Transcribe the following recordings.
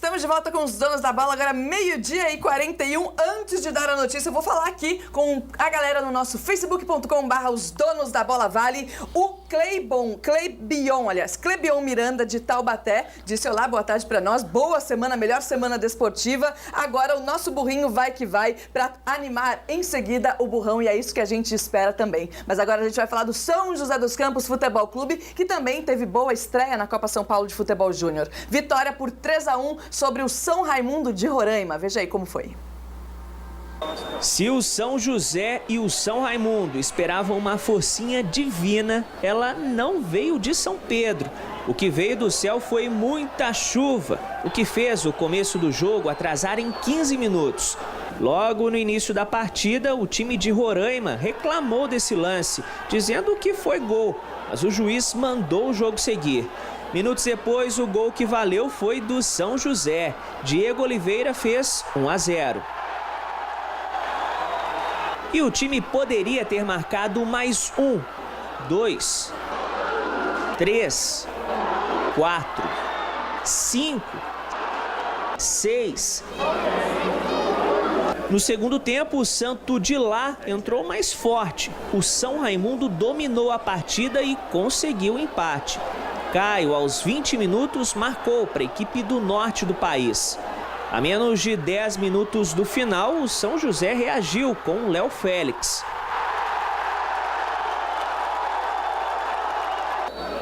Estamos de volta com os donos da bola, agora 12h41. Antes de dar a notícia, eu vou falar aqui com a galera no nosso facebook.com/, os donos da bola vale. O Cleibion Miranda, de Taubaté, disse olá, boa tarde pra nós, boa semana, melhor semana desportiva. Agora o nosso burrinho vai que vai pra animar em seguida o burrão, e é isso que a gente espera também. Mas agora a gente vai falar do São José dos Campos Futebol Clube, que também teve boa estreia na Copa São Paulo de Futebol Júnior. Vitória por 3-1 sobre o São Raimundo de Roraima. Veja aí como foi. Se o São José e o São Raimundo esperavam uma forcinha divina, ela não veio de São Pedro. O que veio do céu foi muita chuva, o que fez o começo do jogo atrasar em 15 minutos. Logo no início da partida, o time de Roraima reclamou desse lance, dizendo que foi gol, mas o juiz mandou o jogo seguir. Minutos depois, o gol que valeu foi do São José. Diego Oliveira fez 1-0. E o time poderia ter marcado mais 1, 2, 3, 4, 5, 6. No segundo tempo, o Santo de Lá entrou mais forte. O São Raimundo dominou a partida e conseguiu o empate. Caio, aos 20 minutos, marcou para a equipe do norte do país. A menos de 10 minutos do final, o São José reagiu com o Léo Félix.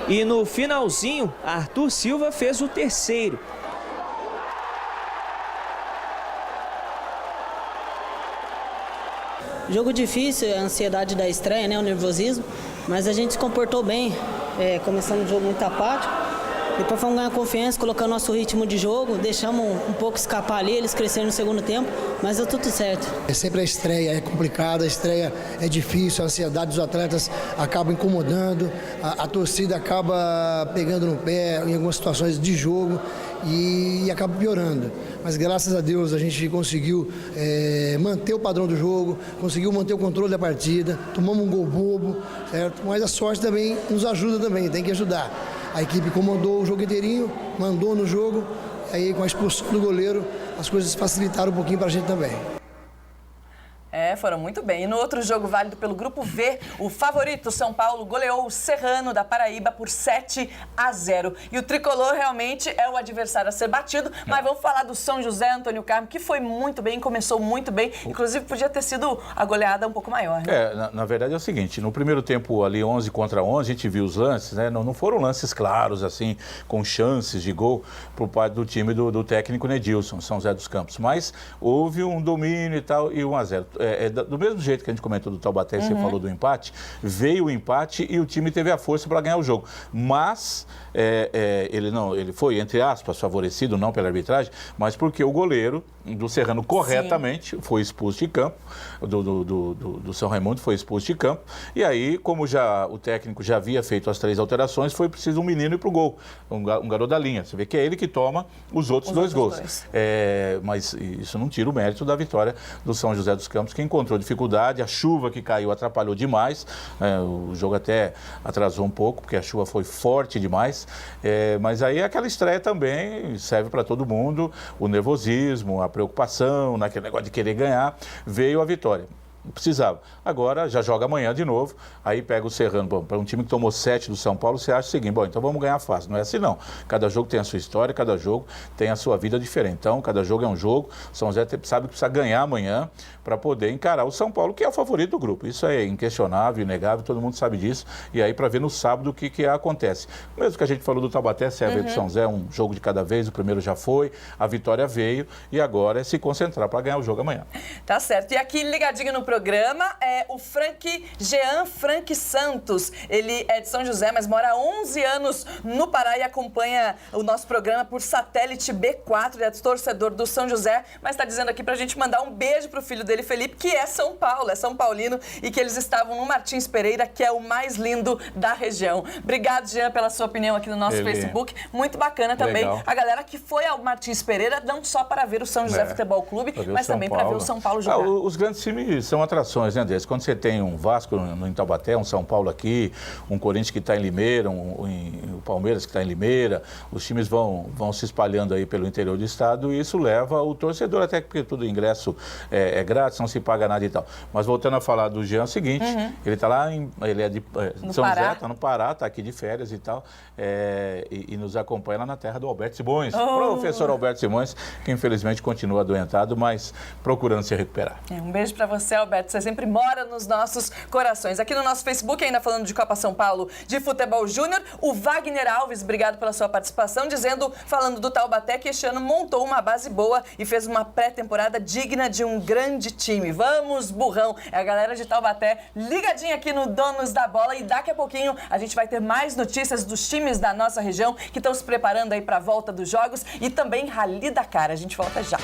E no finalzinho, Arthur Silva fez o terceiro. Jogo difícil, a ansiedade da estreia, né, o nervosismo, mas a gente se comportou bem, começando o jogo muito apático. Depois fomos ganhar confiança, colocando nosso ritmo de jogo, deixamos um pouco escapar ali, eles cresceram no segundo tempo, mas deu tudo certo. É sempre a estreia, é complicada, a estreia é difícil, a ansiedade dos atletas acaba incomodando, a torcida acaba pegando no pé em algumas situações de jogo e acaba piorando. Mas graças a Deus a gente conseguiu manter o padrão do jogo, conseguiu manter o controle da partida, tomamos um gol bobo, certo? Mas a sorte também nos ajuda também, tem que ajudar. A equipe comandou o jogo inteirinho, mandou no jogo, aí com a expulsão do goleiro as coisas facilitaram um pouquinho para a gente também. Foram muito bem. E no outro jogo válido pelo Grupo V, o favorito São Paulo goleou o Serrano da Paraíba por 7-0. E o Tricolor realmente é o adversário a ser batido, mas vamos falar do São José, Antônio Carmo, que foi muito bem, começou muito bem, inclusive podia ter sido a goleada um pouco maior. Né? Na verdade é o seguinte, no primeiro tempo ali 11 contra 11, a gente viu os lances, né? Não foram lances claros assim, com chances de gol por parte do time do técnico Nedilson, São José dos Campos, mas houve um domínio e tal, e 1-0. Do mesmo jeito que a gente comentou do Taubaté, você falou do empate, veio o empate e o time teve a força para ganhar o jogo. Mas ele foi, entre aspas, favorecido, não pela arbitragem, mas porque o goleiro do Serrano corretamente foi expulso de campo, do São Raimundo foi expulso de campo, e aí, como já o técnico já havia feito as 3 alterações, foi preciso um menino ir pro gol, um garoto da linha. Você vê que é ele que toma os outros dois gols. Mas isso não tira o mérito da vitória do São José dos Campos, que encontrou dificuldade, a chuva que caiu atrapalhou demais, o jogo até atrasou um pouco, porque a chuva foi forte demais, mas aí aquela estreia também serve para todo mundo, o nervosismo, a preocupação, naquele negócio de querer ganhar, veio a vitória. Precisava. Agora já joga amanhã de novo, aí pega o Serrano. Para um time que tomou 7 do São Paulo, você acha o seguinte, então vamos ganhar fácil. Não é assim não. Cada jogo tem a sua história, cada jogo tem a sua vida diferente. Então, cada jogo é um jogo. São José sabe que precisa ganhar amanhã para poder encarar o São Paulo, que é o favorito do grupo. Isso é inquestionável, inegável, todo mundo sabe disso. E aí para ver no sábado o que acontece. Mesmo que a gente falou do Taubaté, serve do São José, um jogo de cada vez, o primeiro já foi, a vitória veio e agora é se concentrar para ganhar o jogo amanhã. Tá certo. E aqui ligadinho no programa é o Jean Frank Santos. Ele é de São José, mas mora há 11 anos no Pará e acompanha o nosso programa por satélite B4. Ele é torcedor do São José, mas está dizendo aqui pra gente mandar um beijo pro filho dele, Felipe, que é São Paulo, é São Paulino, e que eles estavam no Martins Pereira, que é o mais lindo da região. Obrigado, Jean, pela sua opinião aqui no nosso Facebook. Muito bacana também. Legal. A galera que foi ao Martins Pereira, não só para ver o São José Futebol Clube, mas também para ver o São Paulo jogar. Os grandes times são atrações, né, Andrés? Quando você tem um Vasco em Taubaté, um São Paulo aqui, um Corinthians que está em Limeira, o Palmeiras que está em Limeira, os times vão se espalhando aí pelo interior do estado e isso leva o torcedor, até porque todo ingresso é grátis, não se paga nada e tal. Mas voltando a falar do Jean, é o seguinte, ele está lá, ele é de São José, está no Pará, está aqui de férias e tal, e nos acompanha lá na terra do Alberto Simões, professor Alberto Simões, que infelizmente continua adoentado, mas procurando se recuperar. Um beijo para você, Alberto, você sempre mora nos nossos corações. Aqui no nosso Facebook, ainda falando de Copa São Paulo de Futebol Júnior, o Wagner Alves, obrigado pela sua participação, falando do Taubaté, que este ano montou uma base boa e fez uma pré-temporada digna de um grande time. Vamos, burrão! É a galera de Taubaté ligadinha aqui no Donos da Bola e daqui a pouquinho a gente vai ter mais notícias dos times da nossa região que estão se preparando aí para a volta dos jogos e também Rally Dakar. A gente volta já.